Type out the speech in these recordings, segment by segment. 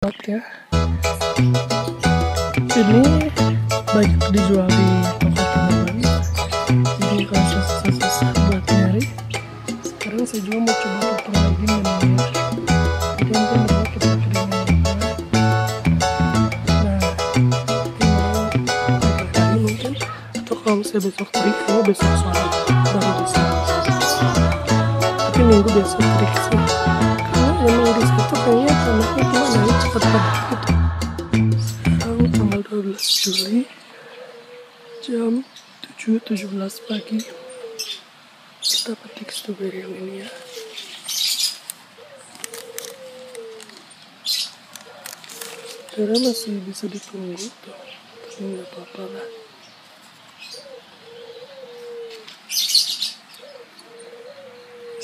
ya. Ini banyak dijual di toko tanaman, jadi kalau susah-susah buat nyari, sekarang saya juga mau coba potong lagi namanya. Jadi nanti mau kita kirimin juga. Nah, ini hari mungkin, atau kalau saya besok trik, kalau besok sore baru bisa. Tapi minggu besok trik sih, karena memang di situ kayaknya tanahnya gimana ya, cepat padat gitu. Sekarang tanggal 12 Juli jam 7.17 pagi, kita petik stroberi yang ini ya. Karena masih bisa ditunggu tuh, tapi nggak apa-apa lah.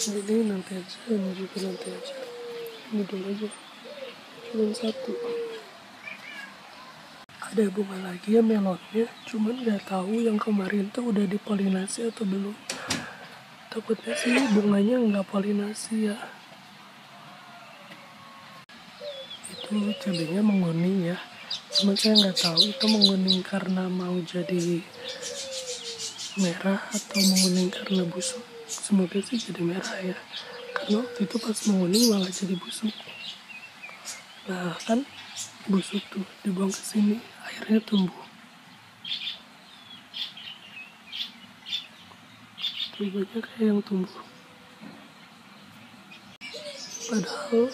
Ini nanti aja, ini juga nanti aja. Ini dulu aja, cuma satu. Ada bunga lagi ya melonnya, cuman nggak tahu yang kemarin tuh udah dipolinasi atau belum. Takutnya sih bunganya nggak polinasi ya. Itu cabenya menguning ya, cuman saya nggak tahu itu menguning karena mau jadi merah atau menguning karena busuk. Semoga sih jadi merah ya, karena waktu itu pas menguning malah jadi busuk. Nah kan busuk tuh dibuang ke sini, akhirnya tumbuh. Tumbuhnya kayak yang tumbuh. Padahal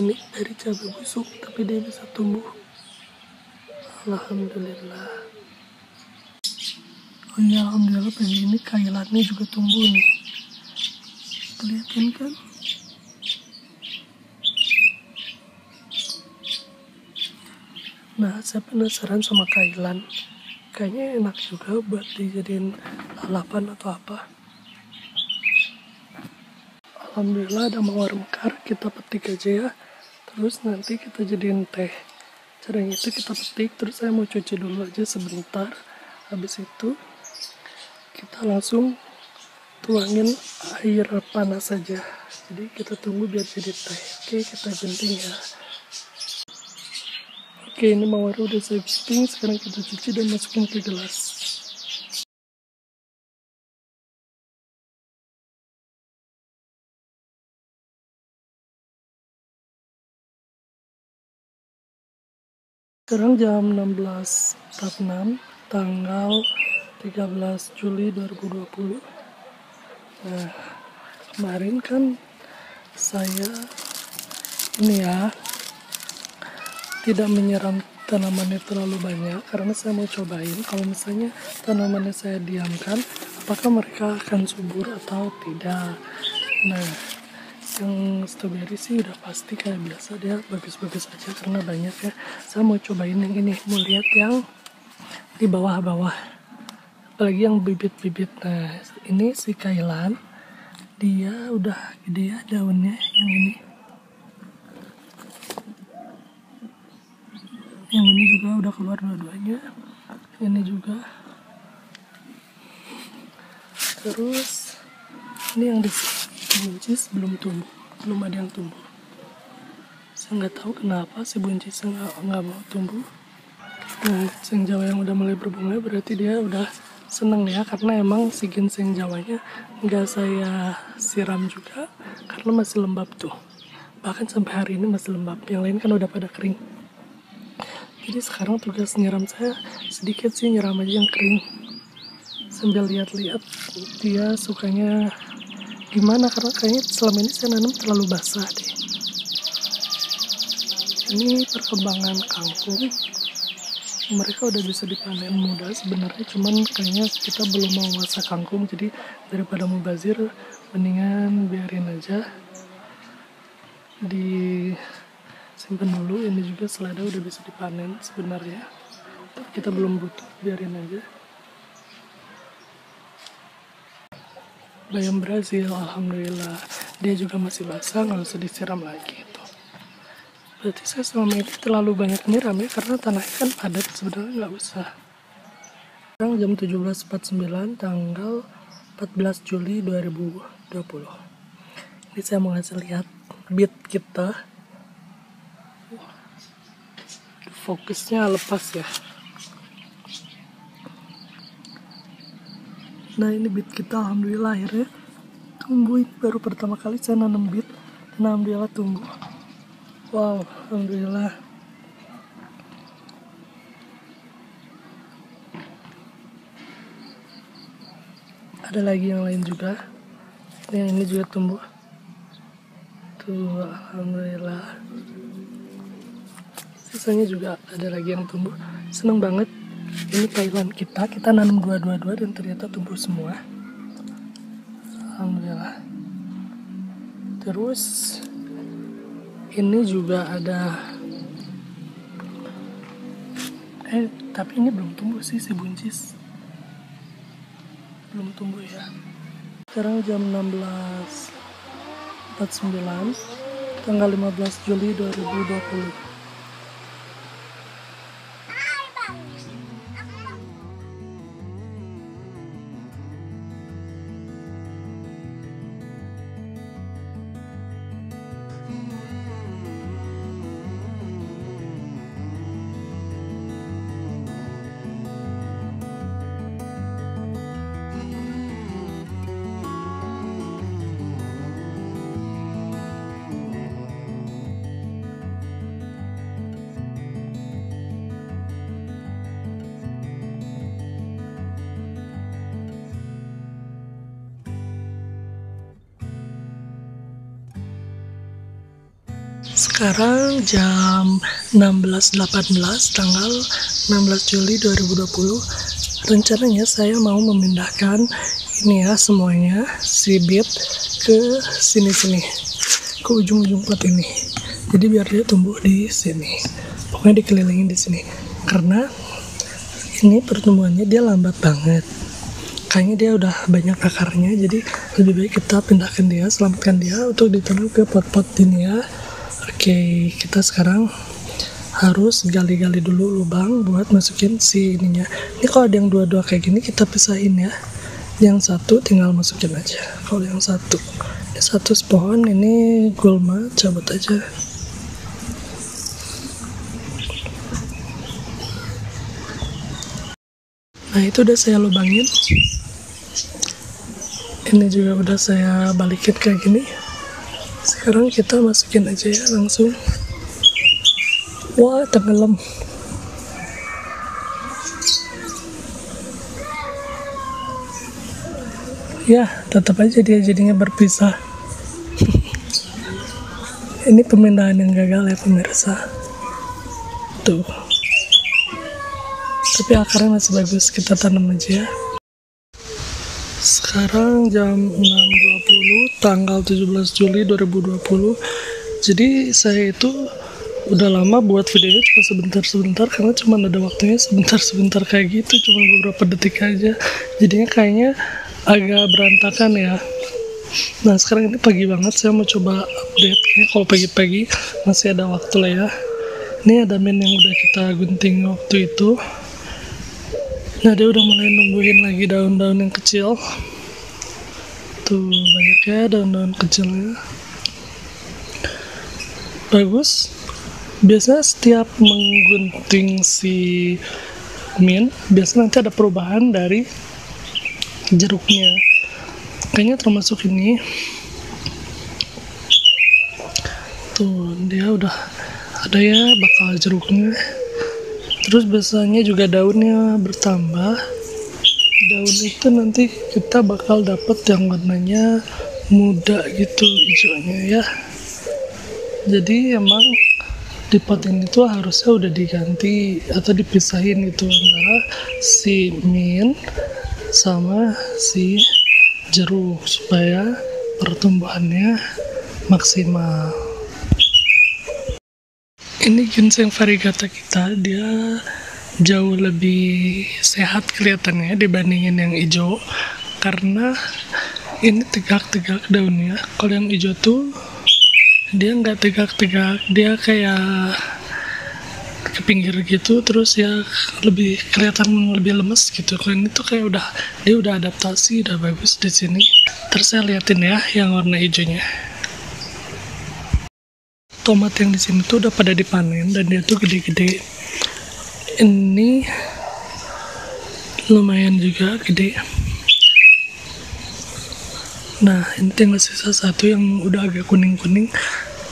ini dari cabai busuk, tapi dia bisa tumbuh. Alhamdulillah. Oh iya, alhamdulillah pagi ini kailannya juga tumbuh nih. Kelihatan kan? Nah, saya penasaran sama kailan. Kayaknya enak juga buat dijadiin lalapan atau apa. Alhamdulillah ada mawar mekar, kita petik aja ya. Terus nanti kita jadiin teh. Caranya itu kita petik, terus saya mau cuci dulu aja sebentar. Habis itu kita langsung tuangin air panas saja. Jadi kita tunggu biar jadi teh. Oke, kita gunting ya. Oke, ini mawar udah saya gunting, sekarang kita cuci dan masukin ke gelas. Sekarang jam 16.46, tanggal 13 Juli 2020. Nah, kemarin kan saya ini ya, tidak menyiram tanamannya terlalu banyak karena saya mau cobain kalau misalnya tanamannya saya diamkan, apakah mereka akan subur atau tidak. Nah, yang stroberi sih udah pasti kayak biasa, dia bagus-bagus aja karena banyak ya. Saya mau cobain yang ini, mau lihat yang di bawah-bawah, apalagi yang bibit-bibit. Nah, ini si kailan, dia udah gede ya daunnya, yang ini. Yang ini juga udah keluar dua-duanya, ini juga. Terus ini yang di buncis belum tumbuh, belum ada yang tumbuh. Saya nggak tahu kenapa si buncisnya nggak mau tumbuh. Nah, ginseng Jawa yang udah mulai berbunga berarti dia udah seneng ya, karena emang si ginseng Jawanya nggak saya siram juga karena masih lembab tuh. Bahkan sampai hari ini masih lembab, yang lain kan udah pada kering. Jadi sekarang tugas nyiram saya sedikit sih, nyiram aja yang kering. Sambil lihat-lihat dia sukanya gimana, karena kayaknya selama ini saya nanam terlalu basah deh. Ini perkembangan kangkung, mereka udah bisa dipanen muda sebenarnya, cuman kayaknya kita belum mau masak kangkung, jadi daripada mubazir mendingan biarin aja disimpan dulu. Ini juga selada udah bisa dipanen sebenarnya, tapi kita belum butuh, biarin aja. Bayam Brazil, alhamdulillah dia juga masih basah, nggak usah disiram lagi tuh. Berarti saya selama ini terlalu banyak nyiram ya, karena tanahnya kan padat, sebenarnya nggak usah. Sekarang jam 17.49, tanggal 14 Juli 2020. Ini saya mau ngasih lihat bit kita. fokusnya lepas ya. Nah ini bit kita alhamdulillah akhirnya tumbuh. Ini baru pertama kali saya nanam bit dan alhamdulillah tumbuh. Wow, alhamdulillah. Ada lagi yang lain juga. Ini juga tumbuh. Tuh, alhamdulillah. Sisanya juga ada lagi yang tumbuh. Seneng banget. Ini Thailand kita nanam dua-dua dan ternyata tumbuh semua. Alhamdulillah. Terus ini juga ada. Tapi ini belum tumbuh sih, si buncis. Belum tumbuh ya. Sekarang jam 16.49, tanggal 15 Juli 2020. Sekarang jam 16.18, tanggal 16 Juli 2020. Rencananya saya mau memindahkan ini ya semuanya, si bit ke sini-sini, ke ujung-ujung pot ini. Jadi biar dia tumbuh di sini. Pokoknya dikelilingin di sini. Karena ini pertumbuhannya dia lambat banget. Kayaknya dia udah banyak akarnya, jadi lebih baik kita pindahkan dia, selamatkan dia untuk ditanam ke pot-pot ini ya. Oke, kita sekarang harus gali-gali dulu lubang buat masukin si ininya. Ini kalau ada yang dua-dua kayak gini kita pisahin ya. Yang satu tinggal masukin aja. Kalau yang satu, ini satu pohon, ini gulma, cabut aja. Nah itu udah saya lubangin. Ini juga udah saya balikin kayak gini. Sekarang kita masukin aja ya langsung. Wah, tenggelam. Ya, tetap aja dia jadinya berpisah. Ini pemindahan yang gagal ya pemirsa. Tuh. Tapi akarnya masih bagus, kita tanam aja ya. Sekarang jam 6.20, tanggal 17 Juli 2020. Jadi saya itu udah lama buat videonya cuma sebentar-sebentar, karena cuma ada waktunya sebentar-sebentar kayak gitu, cuma beberapa detik aja. Jadinya kayaknya agak berantakan ya. Nah sekarang ini pagi banget, saya mau coba update. Kalau pagi-pagi masih ada waktu lah ya. Ini ada mint yang udah kita gunting waktu itu. Nah dia udah mulai numbuhin lagi daun-daun yang kecil. Tuh banyak ya daun-daun kecilnya. Bagus. Biasanya setiap menggunting si mint, biasanya nanti ada perubahan dari jeruknya. Kayaknya termasuk ini. Tuh dia udah ada ya bakal jeruknya. Terus biasanya juga daunnya bertambah. Daun itu nanti kita bakal dapet yang warnanya muda gitu hijaunya ya. Jadi emang di pot ini tuh harusnya udah diganti atau dipisahin gitu antara si mint sama si jeruk supaya pertumbuhannya maksimal. Ini ginseng variegata kita, dia jauh lebih sehat kelihatannya dibandingin yang hijau, karena ini tegak-tegak daunnya. Kalau yang hijau tuh dia nggak tegak-tegak, dia kayak ke pinggir gitu, terus ya lebih kelihatan lebih lemes gitu. Kalau ini tuh kayak dia udah adaptasi, udah bagus di sini. Terus saya liatin ya yang warna hijaunya. Tomat yang di sini tuh udah pada dipanen dan dia tuh gede-gede. Ini lumayan juga gede. Nah, ini tinggal sisa satu yang udah agak kuning-kuning,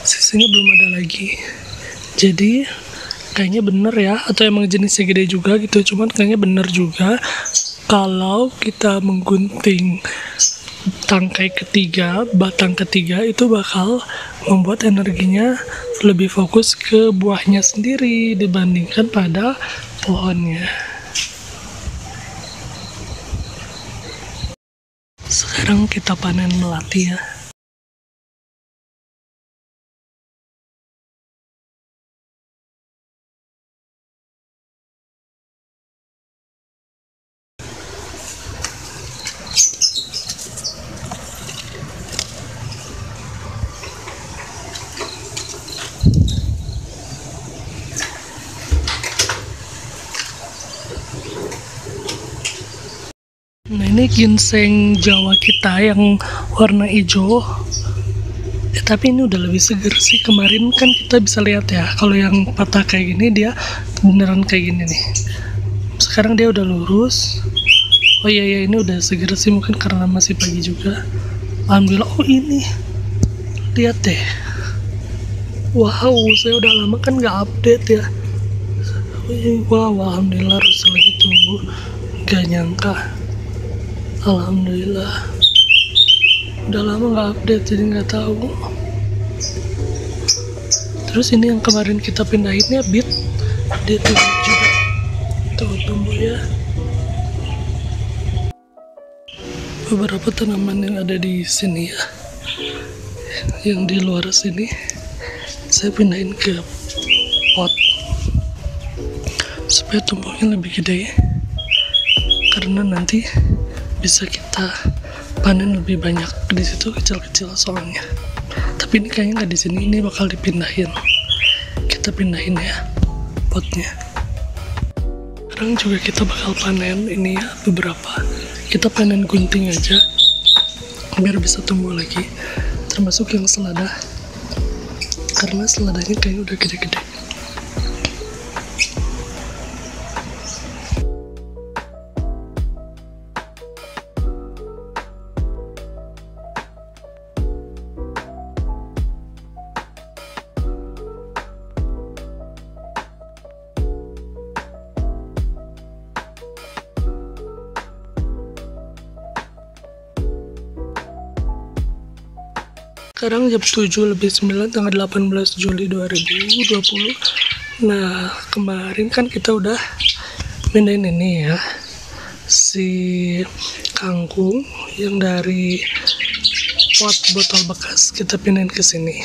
sisanya belum ada lagi. Jadi kayaknya bener ya, atau emang jenisnya gede juga gitu. Cuman kayaknya bener juga kalau kita menggunting tangkai ketiga, batang ketiga, itu bakal membuat energinya lebih fokus ke buahnya sendiri dibandingkan pada pohonnya. Sekarang kita panen melati ya. Nah, ini ginseng Jawa kita yang warna hijau. Tapi ini udah lebih seger sih. Kemarin kan kita bisa lihat ya, kalau yang patah kayak gini dia beneran kayak gini nih. Sekarang dia udah lurus. Oh iya ya, ini udah seger sih, mungkin karena masih pagi juga. Alhamdulillah. Oh ini, lihat deh. Wow, saya udah lama kan nggak update ya. Wow, alhamdulillah Rasul lagi tumbuh. Gak nyangka. Alhamdulillah. Udah lama nggak update jadi nggak tahu. Terus ini yang kemarin kita pindahinnya bit, dia tumbuh juga. Tuh tumbuh ya. Beberapa tanaman yang ada di sini ya, yang di luar sini saya pindahin ke pot supaya tumbuhnya lebih gede, karena nanti bisa kita panen lebih banyak. Di situ kecil-kecil soalnya. Tapi ini kayaknya nggak di sini, ini bakal dipindahin. Kita pindahin ya potnya. Sekarang juga kita bakal panen ini ya, beberapa. Kita panen gunting aja biar bisa tumbuh lagi. Termasuk yang selada, karena seladanya kayaknya udah gede-gede. Sekarang jam 7:09, tanggal 18 Juli 2020. Nah, kemarin kan kita udah pindahin ini ya, si kangkung yang dari pot botol bekas kita pindahin ke sini.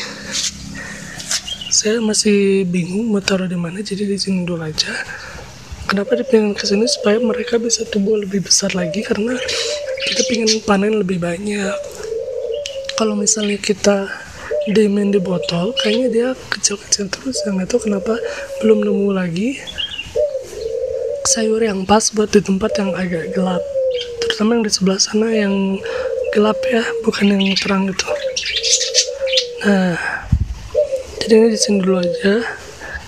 Saya masih bingung mau taruh di mana, jadi di sini dulu aja. Kenapa dipindahin ke sini? Supaya mereka bisa tumbuh lebih besar lagi, karena kita pengen panen lebih banyak. Kalau misalnya kita diemin di botol, kayaknya dia kecil-kecil terus. Yang itu kenapa belum nemu lagi sayur yang pas buat di tempat yang agak gelap, terutama yang di sebelah sana yang gelap ya, bukan yang terang gitu. Nah, jadi ini di sini dulu aja,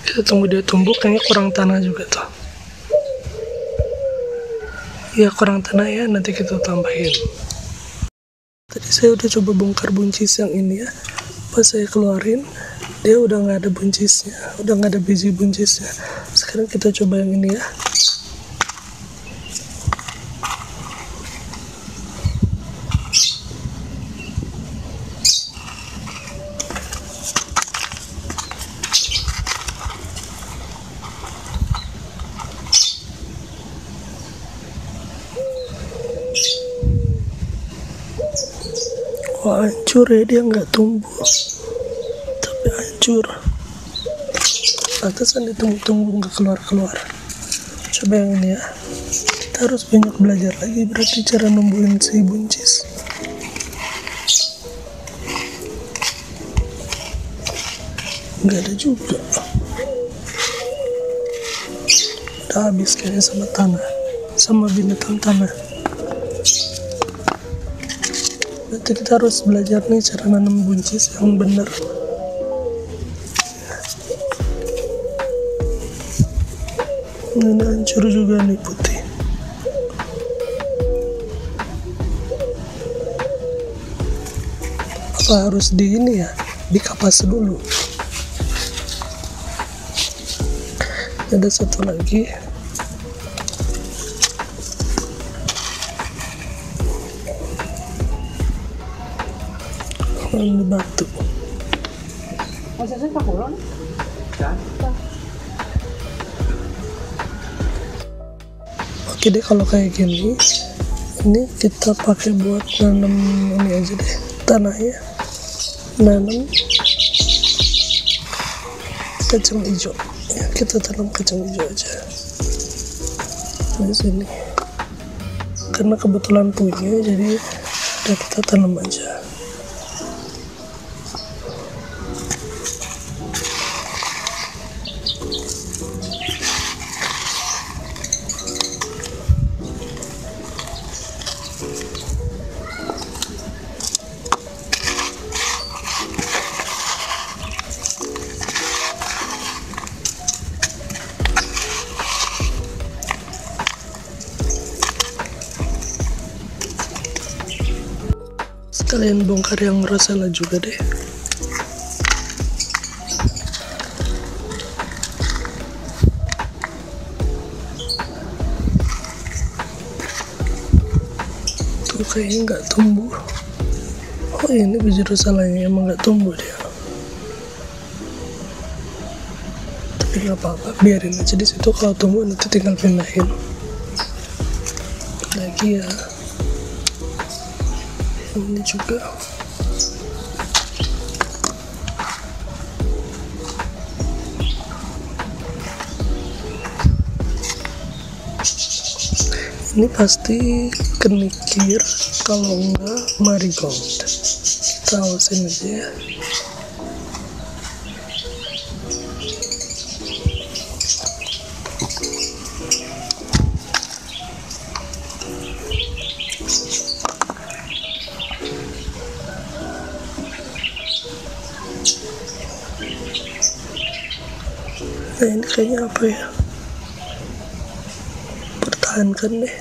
kita tunggu dia tumbuh. Kayaknya kurang tanah juga tuh ya, kurang tanah ya, nanti kita tambahin. Tadi saya udah coba bongkar buncis yang ini ya, pas saya keluarin dia udah nggak ada buncisnya, udah nggak ada biji buncisnya. Sekarang kita coba yang ini ya. Wah, hancur ya, dia nggak tumbuh, tapi hancur. Pantesan ditunggu-tunggu nggak keluar-keluar. Coba yang ini ya. Kita harus banyak belajar lagi berarti cara numbuhin si buncis. Nggak ada juga. Udah habis kayaknya sama tanah, sama binatang tanah. Berarti kita harus belajar nih cara nanam buncis yang benar. Ini hancur juga nih putih. Apa harus di ini ya, dikapas dulu. Ada satu lagi. Ini batu. Oke deh, kalau kayak gini, ini kita pakai buat nanam ini aja deh, tanahnya nanam kacang hijau ya, kita tanam kacang hijau aja di sini karena kebetulan punya, jadi udah kita tanam aja. Sekalian bongkar yang rosella juga deh. Tuh kayaknya nggak tumbuh. Oh ini biji rosellanya emang nggak tumbuh dia. Tapi nggak apa-apa, biarin aja di situ. Kalau tumbuh nanti tinggal pindahin lagi ya. Ini juga ini pasti kenikir, kalau enggak marigold. Kita awasin aja ya. Nah ini kayaknya apa ya, pertahankan deh.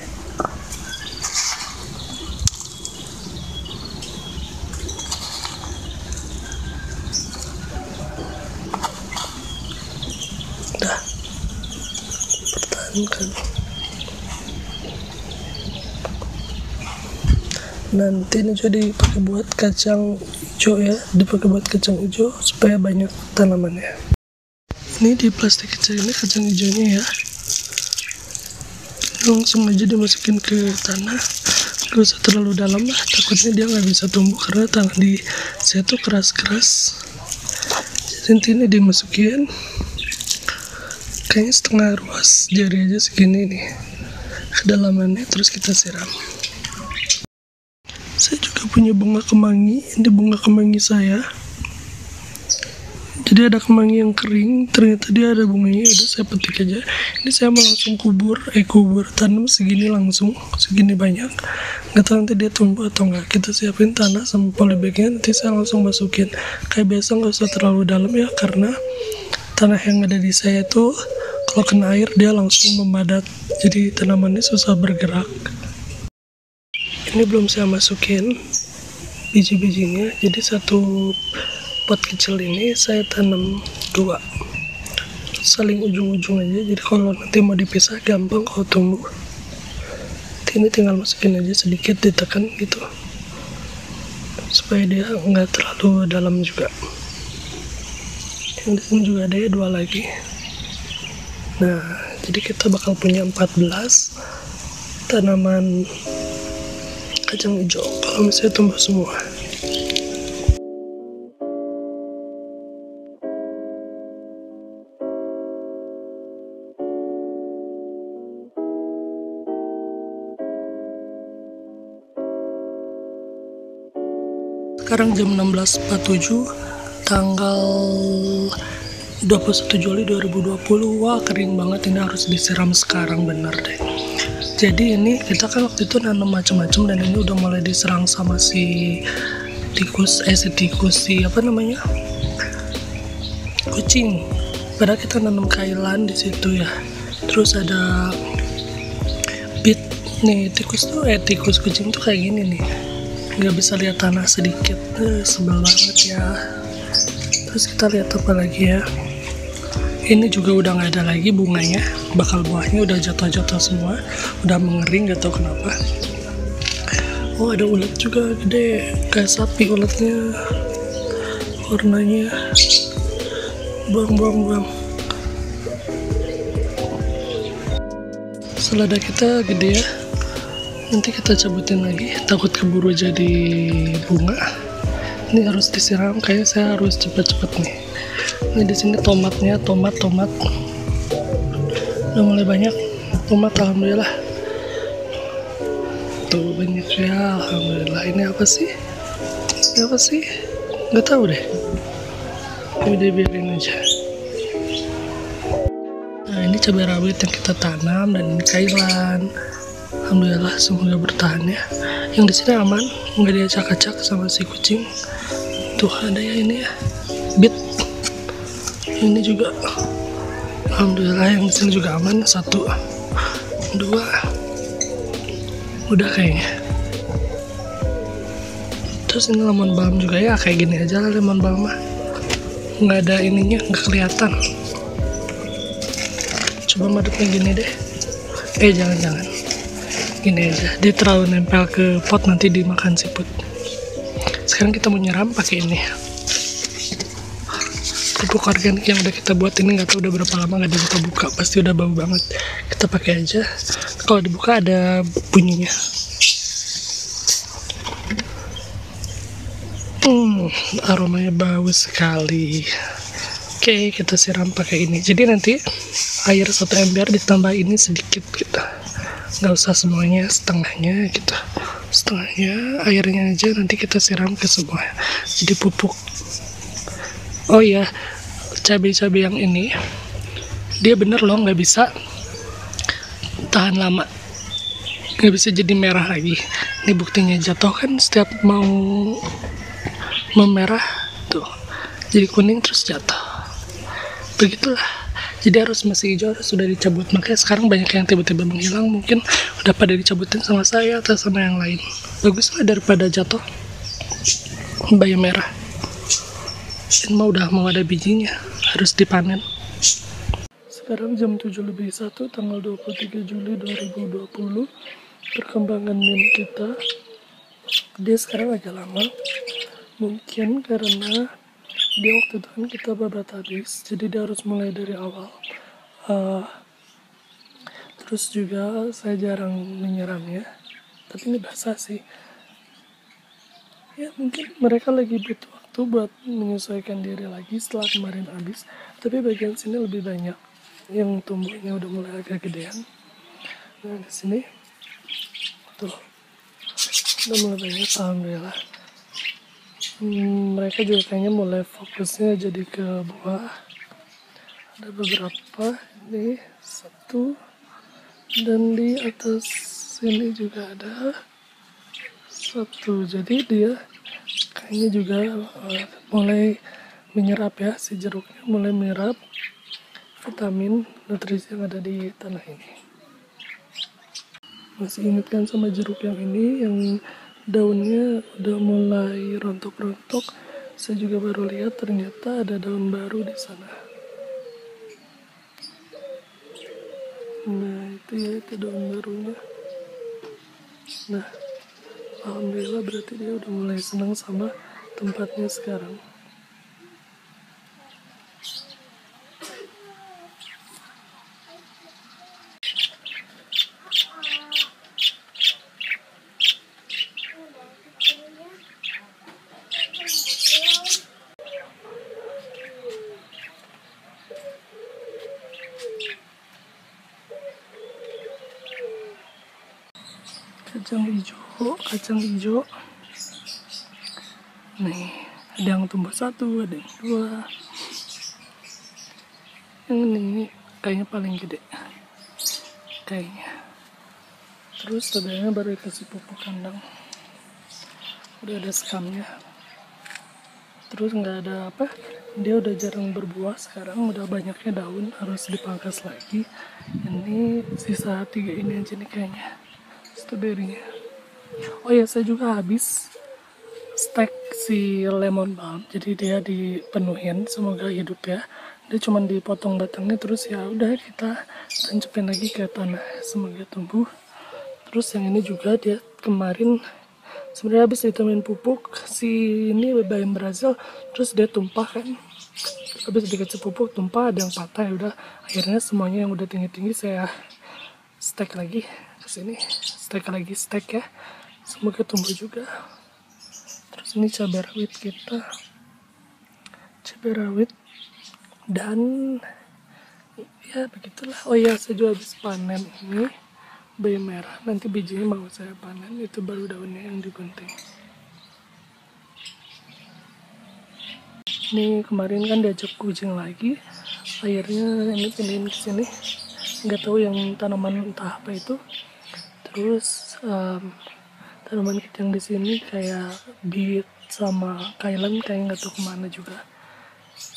Udah, pertahankan. Nanti ini jadi dipakai buat kacang hijau ya, dipakai buat kacang hijau supaya banyak tanamannya. Ini di plastik kecil ini kacang hijaunya ya, langsung aja dimasukin ke tanah, gak usah terlalu dalam lah, takutnya dia nggak bisa tumbuh karena tanah di saya tuh keras-keras. Jadi ini dimasukin kayaknya setengah ruas jari aja segini nih kedalamannya, terus kita siram. Saya juga punya bunga kemangi, ini bunga kemangi saya. Jadi ada kemangi yang kering, ternyata dia ada bunganya, udah saya petik aja. Ini saya mau langsung kubur tanam segini langsung, segini banyak. Nggak tahu nanti dia tumbuh atau enggak. Kita siapin tanah sama polybagnya, nanti saya langsung masukin. Kayak biasa nggak usah terlalu dalam ya, karena tanah yang ada di saya itu kalau kena air dia langsung memadat, jadi tanamannya susah bergerak. Ini belum saya masukin biji-bijinya, jadi satu pot kecil ini saya tanam 2 saling ujung-ujung aja, jadi kalau nanti mau dipisah gampang kalau tumbuh. Ini tinggal masukin aja sedikit, ditekan gitu supaya dia nggak terlalu dalam juga. Yang di sini juga ada ya 2 lagi. Nah jadi kita bakal punya 14 tanaman kacang hijau kalau misalnya tumbuh semua. Sekarang jam 16.47, tanggal 21 Juli 2020. Wah kering banget, ini harus disiram sekarang bener deh. Jadi ini kita kan waktu itu nanam macam-macam, dan ini udah mulai diserang sama si tikus, apa namanya, kucing. Padahal kita nanam kailan di situ ya. Terus ada bit nih, tikus kucing tuh kayak gini nih, nggak bisa lihat tanah sedikit. Sebel banget ya. Terus kita lihat apa lagi ya, ini juga udah nggak ada lagi bunganya, bakal buahnya udah jatuh-jatuh semua, udah mengering, nggak tahu kenapa. Oh, ada ulat juga gede kayak sapi ulatnya, warnanya. Buang. Selada kita gede ya, nanti kita cabutin lagi, takut keburu jadi bunga. Ini harus disiram, kayak saya harus cepet-cepet nih. Ini di sini tomatnya, tomat udah mulai banyak. Tomat alhamdulillah tuh banyak ya, alhamdulillah. Ini apa sih nggak tahu deh, udah biarin aja. Nah, ini cabai rawit yang kita tanam, dan ini kailan. Alhamdulillah semoga bertahan ya. Yang di sini aman, nggak diacak-acak sama si kucing. Tuh ada ya ini ya, bit. Ini juga alhamdulillah yang di sini juga aman. 1, 2, udah kayaknya. Terus ini lemon balm juga ya, kayak gini aja lah lemon balm mah. Nggak ada ininya, nggak kelihatan. Coba madepnya gini deh. Jangan. Gini aja, dia terlalu nempel ke pot, nanti dimakan siput. Sekarang kita mau nyiram pakai ini. Pupuk organik yang udah kita buat ini, nggak tahu udah berapa lama nggak dibuka-buka, pasti udah bau banget. Kita pakai aja. Kalau dibuka ada bunyinya. Aromanya bau sekali. Oke, kita siram pakai ini. Jadi nanti air 1 ember ditambah ini sedikit gitu. Nggak usah semuanya, setengahnya gitu. Setengahnya airnya aja nanti kita siram ke semua. Jadi pupuk. Oh iya, cabai-cabai yang ini dia bener loh, nggak bisa tahan lama, nggak bisa jadi merah lagi. Ini buktinya, jatuh kan setiap mau memerah tuh jadi kuning terus jatuh, begitulah. Jadi harus masih hijau, harus sudah dicabut. Makanya sekarang banyak yang tiba-tiba menghilang, mungkin udah pada dicabutin sama saya atau sama yang lain. Bagus lah daripada jatuh bayam merah. Dan mau ada bijinya, harus dipanen. Sekarang jam 7:01 tanggal 23 Juli 2020. Perkembangan min kita, dia sekarang agak lama. Mungkin karena dia waktu itu kan kita babat habis, jadi dia harus mulai dari awal. Terus juga saya jarang menyiramnya, tapi ini basah sih. Ya mungkin mereka lagi butuh waktu buat menyesuaikan diri lagi setelah kemarin habis. Tapi bagian sini lebih banyak yang tumbuhnya udah mulai agak gedean. Nah di sini tuh udah mulai banyak, alhamdulillah. Mereka juga kayaknya mulai fokusnya jadi ke buah. Ada beberapa, ini 1, dan di atas sini juga ada 1. Jadi dia kayaknya juga mulai menyerap ya, si jeruknya mulai menyerap vitamin nutrisi yang ada di tanah ini. Masih ingat kan sama jeruk yang ini, yang daunnya udah mulai rontok-rontok. Saya juga baru lihat ternyata ada daun baru di sana. Nah itu ya, itu daun barunya. Nah alhamdulillah berarti dia udah mulai senang sama tempatnya sekarang. Kacang hijau. Nih, ada yang tumbuh 1, ada yang 2. Yang ini kayaknya paling gede. Kayaknya. Terus tadinya baru dikasih pupuk kandang. Udah ada sekamnya. Terus nggak ada Dia udah jarang berbuah sekarang, udah banyaknya daun, harus dipangkas lagi. Ini sisa 3 ini aja nih kayaknya stroberinya. Oh ya, saya juga habis stek si lemon balm, jadi dia dipenuhin, semoga hidup ya. Dia cuma dipotong batangnya, terus ya udah kita tancapin lagi ke tanah, semoga tumbuh. Terus yang ini juga dia kemarin sebenarnya habis ditemuin pupuk si ini bayam Brazil, terus dia tumpah kan, habis dikasih pupuk tumpah, ada yang patah, ya udah akhirnya semuanya yang udah tinggi-tinggi saya stek lagi ke sini, stek ya, semoga tumbuh juga. Terus ini cabai rawit kita, cabai rawit, dan ya begitulah. Oh ya, saya juga habis panen ini bayam merah, nanti bijinya mau saya panen, itu baru daunnya yang digunting. Ini kemarin kan diajak kucing lagi, akhirnya ini pindahin ke sini, nggak tahu yang tanaman entah apa itu. Terus tanaman kita yang di sini kayak beet sama kailan, kayak nggak tahu kemana juga.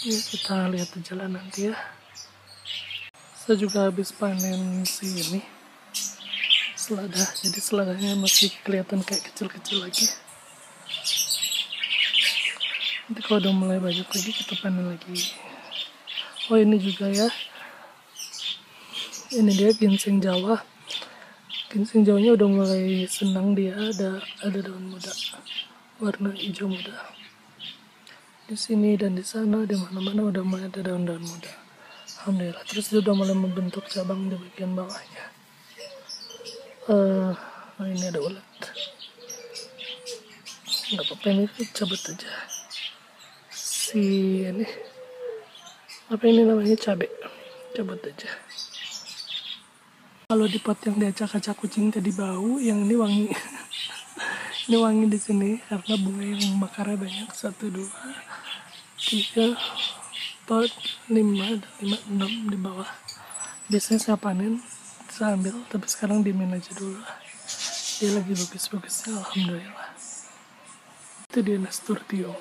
Ini kita lihat di jalan nanti ya. Saya juga habis panen si ini selada, jadi seladanya masih kelihatan kayak kecil-kecil lagi. Nanti kalau udah mulai banyak lagi kita panen lagi. Oh ini juga ya, ini dia ginseng Jawa. Ginseng Jawanya udah mulai senang, dia ada daun muda warna hijau muda. Di sini dan di sana, di mana-mana udah mulai ada daun-daun muda. Alhamdulillah. Terus dia udah mulai membentuk cabang di bagian bawahnya. Oh ini ada ulat. Nggak apa-apa, ini cabut aja. Si ini apa ini namanya, cabai, cabut aja. Kalau di pot yang diacak-acak kucing tadi bau, yang ini wangi. Ini wangi di sini karena bunga yang mekarnya banyak, 1, 2, 3, 4, 5, 6 di bawah. Biasanya saya panen, saya ambil, tapi sekarang diemin aja dulu. Dia lagi bagus-bagusnya, alhamdulillah. Itu dia nasturtium.